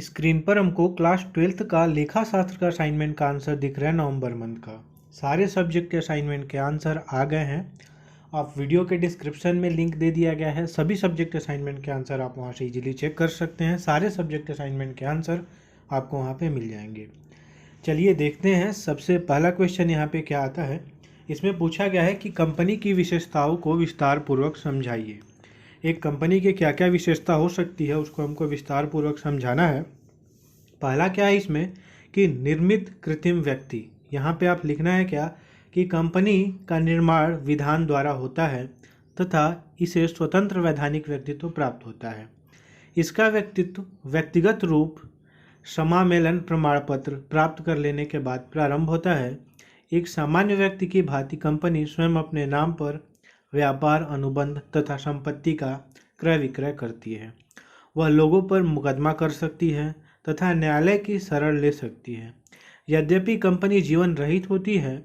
Screen पर हमको class 12th का लेखा शास्त्र का असाइनमेंट का आंसर दिख रहा है नवंबर मंथ का। सारे सब्जेक्ट के असाइनमेंट के आंसर आ गए हैं। आप वीडियो के डिस्क्रिप्शन में लिंक दे दिया गया है, सभी सब्जेक्ट असाइनमेंट के आंसर आप वहां से इजीली चेक कर सकते हैं। सारे सब्जेक्ट असाइनमेंट के आंसर आपको वहां पे मिल जाएंगे। चलिए देखते हैं, सबसे पहला क्वेश्चन यहाँ पे क्या आता है। इसमें पूछा गया है कि कंपनी की विशेषताओं को विस्तार पूर्वक समझाइए। एक कंपनी के क्या क्या विशेषता हो सकती है उसको हमको विस्तार पूर्वक समझाना है। पहला क्या है इसमें कि निर्मित कृत्रिम व्यक्ति। यहाँ पे आप लिखना है क्या कि कंपनी का निर्माण विधान द्वारा होता है तथा इसे स्वतंत्र वैधानिक व्यक्तित्व प्राप्त होता है। इसका व्यक्तित्व व्यक्तिगत रूप समामेलन प्रमाण पत्र प्राप्त कर लेने के बाद प्रारंभ होता है। एक सामान्य व्यक्ति की भांति कंपनी स्वयं अपने नाम पर व्यापार अनुबंध तथा संपत्ति का क्रय विक्रय करती है। वह लोगों पर मुकदमा कर सकती है तथा न्यायालय की शरण ले सकती है। यद्यपि कंपनी जीवन रहित होती है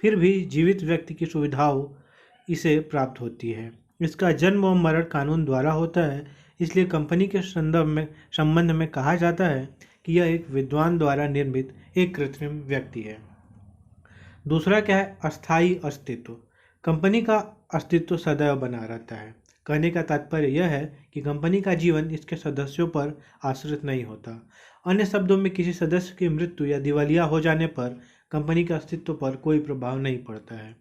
फिर भी जीवित व्यक्ति की सुविधाओं इसे प्राप्त होती है। इसका जन्म व मरण कानून द्वारा होता है, इसलिए कंपनी के संबंध में कहा जाता है कि यह एक विद्वान द्वारा निर्मित एक कृत्रिम व्यक्ति है। दूसरा क्या है, अस्थायी अस्तित्व। कंपनी का अस्तित्व सदैव बना रहता है। कहने का तात्पर्य यह है कि कंपनी का जीवन इसके सदस्यों पर आश्रित नहीं होता। अन्य शब्दों में किसी सदस्य की मृत्यु या दिवालिया हो जाने पर कंपनी के अस्तित्व पर कोई प्रभाव नहीं पड़ता है।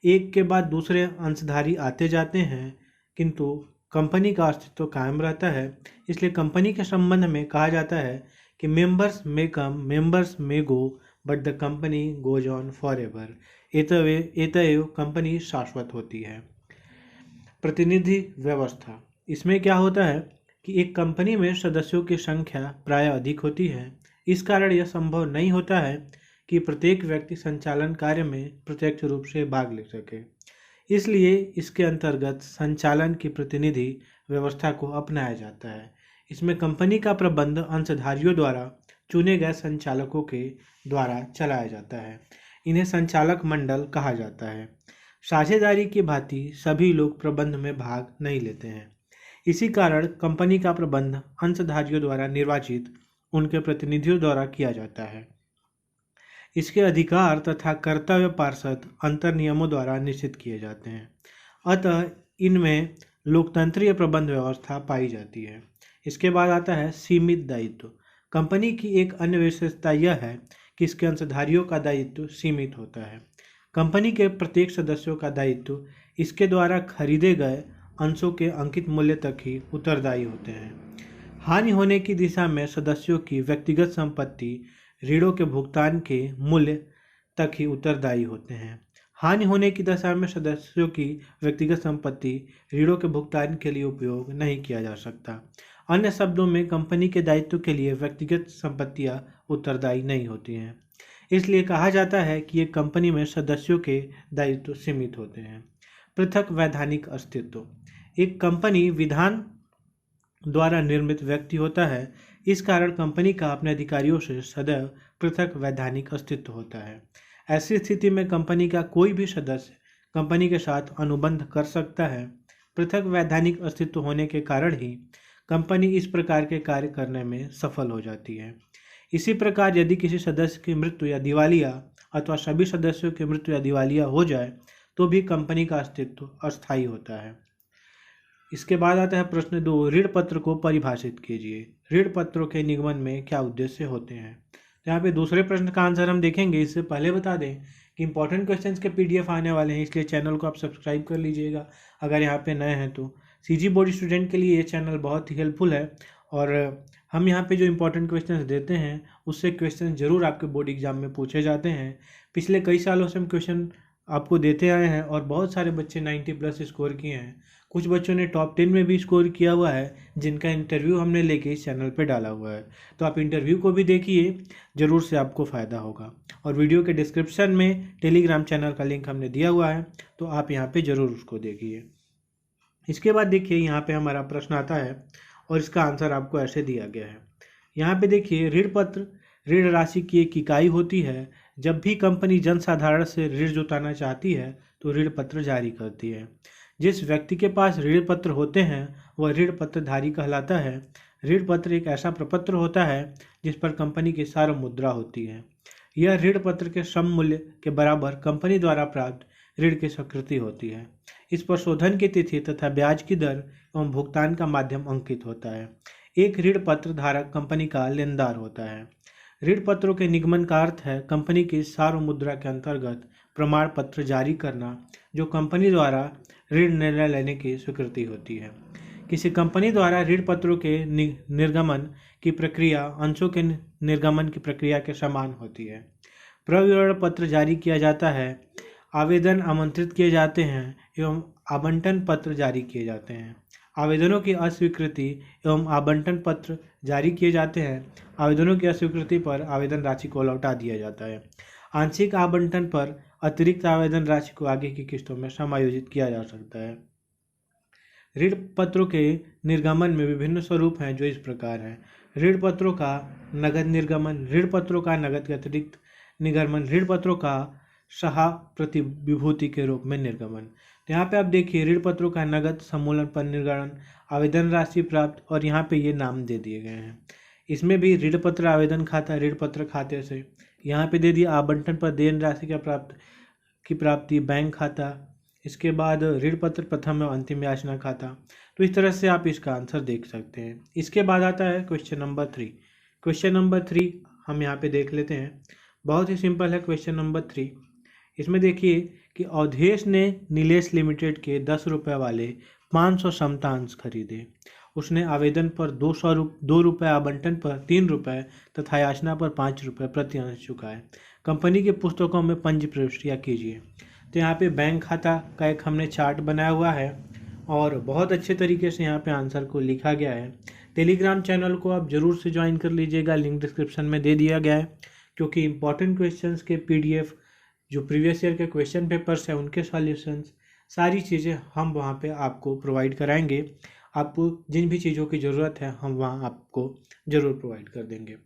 एक के बाद दूसरे अंशधारी आते जाते हैं किंतु कंपनी का अस्तित्व कायम रहता है। इसलिए कंपनी के संबंध में कहा जाता है कि members may come, members may go, but the company goes on forever. एतएव कंपनी शाश्वत होती है। प्रतिनिधि व्यवस्था। इसमें क्या होता है कि एक कंपनी में सदस्यों की संख्या प्राय अधिक होती है। इस कारण यह संभव नहीं होता है कि प्रत्येक व्यक्ति संचालन कार्य में प्रत्यक्ष रूप से भाग ले सके। इसलिए इसके अंतर्गत संचालन की प्रतिनिधि व्यवस्था को अपनाया जाता है। इसमें कंपनी का प्रबंध अंशधारियों द्वारा चुने गए संचालकों के द्वारा चलाया जाता है। इन्हें संचालक मंडल कहा जाता है। साझेदारी की भांति सभी लोग प्रबंध में भाग नहीं लेते हैं। इसी कारण कंपनी का प्रबंध अंशधारियों द्वारा निर्वाचित उनके प्रतिनिधियों द्वारा किया जाता है। इसके अधिकार तथा कर्तव्य पार्षद अंतर नियमों द्वारा निश्चित किए जाते हैं। अतः इनमें लोकतंत्रीय प्रबंध व्यवस्था पाई जाती है। इसके बाद आता है सीमित दायित्व। कंपनी की एक अन्य विशेषता यह है कि इसके अंशधारियों का दायित्व सीमित होता है। कंपनी के प्रत्येक सदस्यों का दायित्व इसके द्वारा खरीदे गए अंशों के अंकित मूल्य तक ही उत्तरदायी होते हैं। हानि होने की दिशा में सदस्यों की व्यक्तिगत संपत्ति ऋणों के भुगतान के मूल्य तक ही उत्तरदायी होते हैं। हानि होने की दशा में सदस्यों की व्यक्तिगत संपत्ति ऋणों के भुगतान के लिए उपयोग नहीं किया जा सकता। अन्य शब्दों में कंपनी के दायित्व के लिए व्यक्तिगत संपत्तियां उत्तरदायी नहीं होती हैं। इसलिए कहा जाता है कि एक कंपनी में सदस्यों के दायित्व सीमित होते हैं। पृथक वैधानिक अस्तित्व। एक कंपनी विधान द्वारा निर्मित व्यक्ति होता है। इस कारण कंपनी का अपने अधिकारियों से सदैव पृथक वैधानिक अस्तित्व होता है। ऐसी स्थिति में कंपनी का कोई भी सदस्य कंपनी के साथ अनुबंध कर सकता है। पृथक वैधानिक अस्तित्व होने के कारण ही कंपनी इस प्रकार के कार्य करने में सफल हो जाती है। इसी प्रकार यदि किसी सदस्य की मृत्यु या दिवालिया अथवा सभी सदस्यों की मृत्यु या दिवालिया हो जाए तो भी कंपनी का अस्तित्व अस्थायी होता है। इसके बाद आता है प्रश्न 2, ऋण पत्र को परिभाषित कीजिए। ऋण पत्रों के निगमन में क्या उद्देश्य होते हैं। तो यहाँ पे दूसरे प्रश्न का आंसर हम देखेंगे। इससे पहले बता दें कि इंपॉर्टेंट क्वेश्चंस के पीडीएफ आने वाले हैं, इसलिए चैनल को आप सब्सक्राइब कर लीजिएगा अगर यहाँ पे नए हैं तो। सीजी बोर्ड स्टूडेंट के लिए ये चैनल बहुत ही हेल्पफुल है और हम यहाँ पे जो इंपॉर्टेंट क्वेश्चंस देते हैं उससे क्वेश्चन जरूर आपके बोर्ड एग्जाम में पूछे जाते हैं। पिछले कई सालों से हम क्वेश्चन आपको देते आए हैं और बहुत सारे बच्चे 90+ स्कोर किए हैं। कुछ बच्चों ने टॉप 10 में भी स्कोर किया हुआ है, जिनका इंटरव्यू हमने लेके इस चैनल पे डाला हुआ है। तो आप इंटरव्यू को भी देखिए, ज़रूर से आपको फ़ायदा होगा। और वीडियो के डिस्क्रिप्शन में टेलीग्राम चैनल का लिंक हमने दिया हुआ है, तो आप यहाँ पे ज़रूर उसको देखिए। इसके बाद देखिए यहाँ पे हमारा प्रश्न आता है और इसका आंसर आपको ऐसे दिया गया है। यहाँ पे देखिए, ऋण पत्र ऋण राशि की एक इकाई होती है। जब भी कंपनी जनसाधारण से ऋण जुटाना चाहती है तो ऋण पत्र जारी करती है। जिस व्यक्ति के पास ऋण पत्र होते हैं वह ऋण पत्रधारी कहलाता है। ऋण पत्र एक ऐसा प्रपत्र होता है जिस पर कंपनी की सार्वभौम मुद्रा होती है। यह ऋण पत्र के सम मूल्य के बराबर कंपनी द्वारा प्राप्त ऋण की स्वीकृति होती है। इस पर शोधन की तिथि तथा ब्याज की दर एवं भुगतान का माध्यम अंकित होता है। एक ऋण पत्र धारक कंपनी का लेनदार होता है। ऋण पत्रों के निगमन का अर्थ है कंपनी की सार्वभौम मुद्रा के अंतर्गत प्रमाण पत्र जारी करना, जो कंपनी द्वारा ऋण निर्णय लेने की स्वीकृति होती है। किसी कंपनी द्वारा ऋण पत्रों के निर्गमन की प्रक्रिया अंशों के निर्गमन की प्रक्रिया के समान होती है। प्रविवरण पत्र जारी किया जाता है, आवेदन आमंत्रित किए जाते हैं एवं आवंटन पत्र जारी किए जाते हैं। आवेदनों की अस्वीकृति एवं आवंटन पत्र जारी किए जाते हैं। आवेदनों की अस्वीकृति पर आवेदन राशि को लौटा दिया जाता है। आंशिक आवंटन पर अतिरिक्त आवेदन राशि को आगे की किस्तों में समायोजित किया जा सकता है। ऋण पत्रों के निर्गमन में विभिन्न स्वरूप हैं जो इस प्रकार हैं। ऋण पत्रों का नगद निर्गमन, ऋण पत्रों का नगद के अतिरिक्त निर्गमन, ऋण पत्रों का सहा प्रतिविभूति के रूप में निर्गमन। तो यहाँ पे आप देखिए ऋण पत्रों का नगद, समूलन पर निर्गमन, आवेदन राशि प्राप्त, और यहाँ पे ये नाम दे दिए गए हैं। इसमें भी ऋण पत्र आवेदन खाता ऋण पत्र खाते से, यहाँ पे दे दिया आवंटन पर देन राशि की प्राप्ति बैंक खाता, इसके बाद ऋण पत्र प्रथम एवं अंतिम याचना खाता। तो इस तरह से आप इसका आंसर देख सकते हैं। इसके बाद आता है क्वेश्चन नंबर 3। क्वेश्चन नंबर 3 हम यहाँ पे देख लेते हैं। बहुत ही सिंपल है क्वेश्चन नंबर 3। इसमें देखिए कि अवधेश ने नीलेश लिमिटेड के 10 रुपये वाले 500 समता अंश खरीदे। उसने आवेदन पर 2 रुपये, आवंटन पर 3 रुपये तथा याचना पर 5 रुपये प्रति अंश चुकाए। कंपनी के पुस्तकों में पंजी प्रविष्टियाँ कीजिए। तो यहाँ पे बैंक खाता का एक हमने चार्ट बनाया हुआ है और बहुत अच्छे तरीके से यहाँ पे आंसर को लिखा गया है। टेलीग्राम चैनल को आप ज़रूर से ज्वाइन कर लीजिएगा, लिंक डिस्क्रिप्शन में दे दिया गया है, क्योंकि इंपॉर्टेंट क्वेश्चंस के PDF, जो प्रीवियस ईयर के क्वेश्चन पेपर्स हैं उनके सॉल्यूशंस, सारी चीज़ें हम वहाँ पे आपको प्रोवाइड कराएंगे। आपको जिन भी चीज़ों की ज़रूरत है हम वहाँ आपको ज़रूर प्रोवाइड कर देंगे।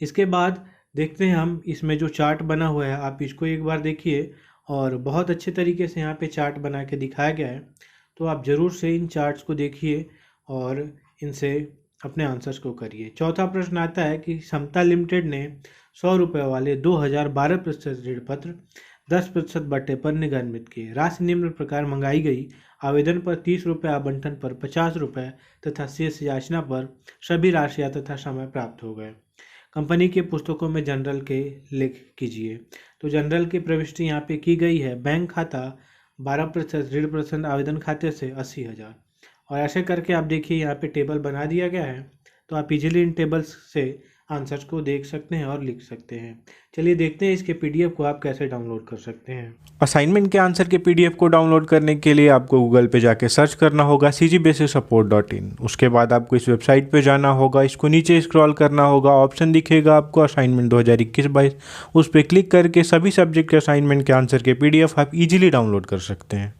इसके बाद देखते हैं हम इसमें जो चार्ट बना हुआ है, आप इसको एक बार देखिए और बहुत अच्छे तरीके से यहाँ पे चार्ट बना के दिखाया गया है। तो आप ज़रूर से इन चार्ट्स को देखिए और इनसे अपने आंसर्स को करिए। चौथा प्रश्न आता है कि समता लिमिटेड ने 100 रुपये वाले 2012% ऋण पत्र 10% बट्टे पर निर्गमित किए। राशि निम्न प्रकार मंगाई गई। आवेदन पर 30 रुपये, आवंटन पर 50 रुपये तथा शेष याचना पर सभी राशियाँ तथा समय प्राप्त हो गए। कंपनी के पुस्तकों में जनरल के लेख कीजिए। तो जनरल की प्रविष्टि यहाँ पे की गई है। बैंक खाता 12%, ऋण % आवेदन खाते से 80,000, और ऐसे करके आप देखिए यहाँ पे टेबल बना दिया गया है। तो आप इजीली इन टेबल्स से आंसर्स को देख सकते हैं और लिख सकते हैं। चलिए देखते हैं इसके PDF को आप कैसे डाउनलोड कर सकते हैं। असाइनमेंट के आंसर के PDF को डाउनलोड करने के लिए आपको गूगल पे जाके सर्च करना होगा cgbasicsupport.in। उसके बाद आपको इस वेबसाइट पे जाना होगा, इसको नीचे स्क्रॉल करना होगा, ऑप्शन दिखेगा आपको असाइनमेंट 2021-22, उस पर क्लिक करके सभी सब्जेक्ट के असाइनमेंट के आंसर के PDF आप इजीली डाउनलोड कर सकते हैं।